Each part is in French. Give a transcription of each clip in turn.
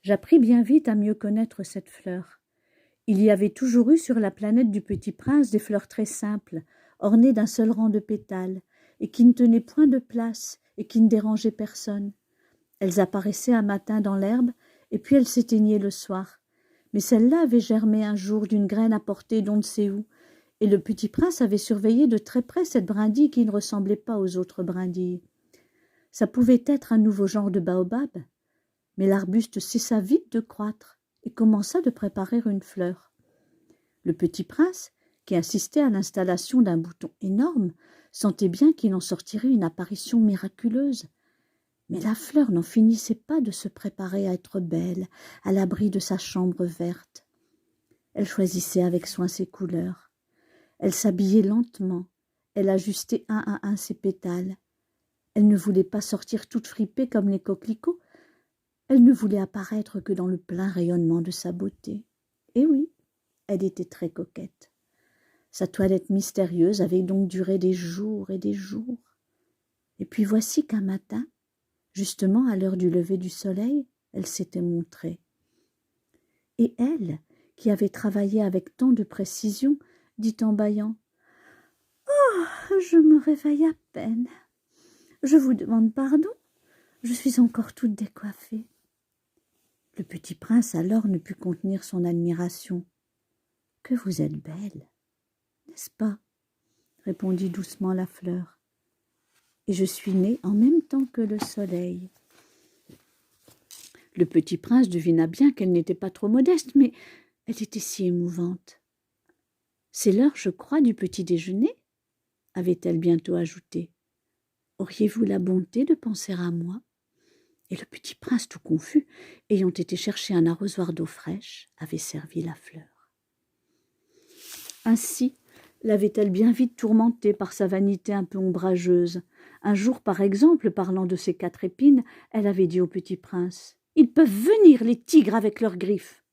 J'appris bien vite à mieux connaître cette fleur. Il y avait toujours eu sur la planète du Petit Prince des fleurs très simples, ornées d'un seul rang de pétales, et qui ne tenaient point de place et qui ne dérangeaient personne. Elles apparaissaient un matin dans l'herbe, et puis elles s'éteignaient le soir. Mais celle-là avait germé un jour d'une graine apportée d'on ne sait où, et le Petit Prince avait surveillé de très près cette brindille qui ne ressemblait pas aux autres brindilles. Ça pouvait être un nouveau genre de baobab, mais l'arbuste cessa vite de croître et commença de préparer une fleur. Le Petit Prince, qui assistait à l'installation d'un bouton énorme, sentait bien qu'il en sortirait une apparition miraculeuse. Mais la fleur n'en finissait pas de se préparer à être belle, à l'abri de sa chambre verte. Elle choisissait avec soin ses couleurs. Elle s'habillait lentement. Elle ajustait un à un ses pétales. Elle ne voulait pas sortir toute fripée comme les coquelicots. Elle ne voulait apparaître que dans le plein rayonnement de sa beauté. Et oui, elle était très coquette. Sa toilette mystérieuse avait donc duré des jours et des jours. Et puis voici qu'un matin, justement à l'heure du lever du soleil, elle s'était montrée. Et elle, qui avait travaillé avec tant de précision, dit en bâillant « Oh, je me réveille à peine. Je vous demande pardon, je suis encore toute décoiffée. » Le Petit Prince alors ne put contenir son admiration. « Que vous êtes belle, n'est-ce pas ?» répondit doucement la fleur. « Et je suis née en même temps que le soleil. » Le Petit Prince devina bien qu'elle n'était pas trop modeste, mais elle était si émouvante. « C'est l'heure, je crois, du petit déjeuner ?» avait-elle bientôt ajouté. « Auriez-vous la bonté de penser à moi ?» Et le Petit Prince, tout confus, ayant été chercher un arrosoir d'eau fraîche, avait servi la fleur. Ainsi l'avait-elle bien vite tourmentée par sa vanité un peu ombrageuse. Un jour, par exemple, parlant de ses 4 épines, elle avait dit au Petit Prince « Ils peuvent venir, les tigres, avec leurs griffes !»«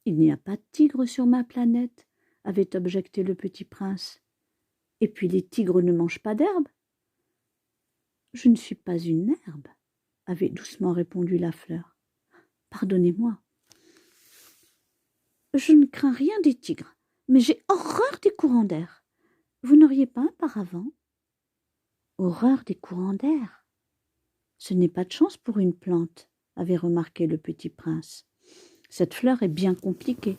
Il n'y a pas de tigres sur ma planète » avait objecté le Petit Prince. « Et puis les tigres ne mangent pas d'herbe. »« Je ne suis pas une herbe, » avait doucement répondu la fleur. « Pardonnez-moi. Je ne crains rien des tigres, mais j'ai horreur des courants d'air. Vous n'auriez pas un paravent ?»« Horreur des courants d'air. Ce n'est pas de chance pour une plante, » avait remarqué le Petit Prince. Cette fleur est bien compliquée.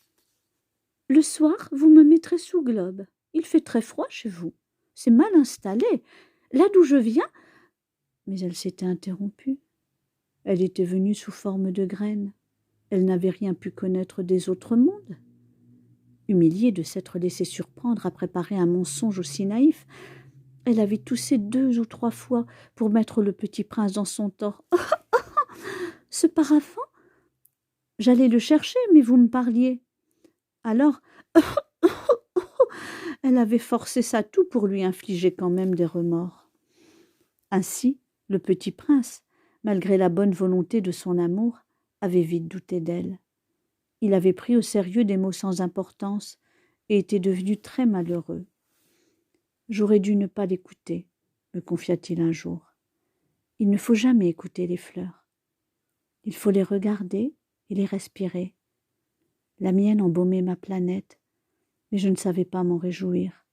« Le soir, vous me mettrez sous globe. Il fait très froid chez vous. C'est mal installé. Là d'où je viens... » Mais elle s'était interrompue. Elle était venue sous forme de graine. Elle n'avait rien pu connaître des autres mondes. Humiliée de s'être laissée surprendre à préparer un mensonge aussi naïf, elle avait toussé 2 ou 3 fois pour mettre le Petit Prince dans son tort. « Ce paravent, j'allais le chercher, mais vous me parliez. » Alors, elle avait forcé sa toux pour lui infliger quand même des remords. Ainsi, le Petit Prince, malgré la bonne volonté de son amour, avait vite douté d'elle. Il avait pris au sérieux des mots sans importance et était devenu très malheureux. « J'aurais dû ne pas l'écouter, » me confia-t-il un jour. « Il ne faut jamais écouter les fleurs. Il faut les regarder et les respirer. La mienne embaumait ma planète, mais je ne savais pas m'en réjouir.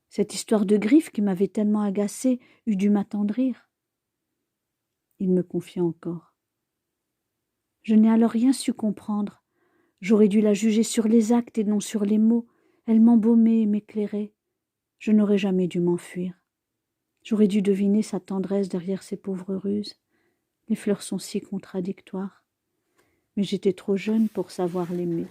Cette histoire de griffes qui m'avait tellement agacée eût dû m'attendrir. » Il me confia encore. « Je n'ai alors rien su comprendre. J'aurais dû la juger sur les actes et non sur les mots. Elle m'embaumait et m'éclairait. Je n'aurais jamais dû m'enfuir. J'aurais dû deviner sa tendresse derrière ses pauvres ruses. Les fleurs sont si contradictoires. Mais j'étais trop jeune pour savoir l'aimer. »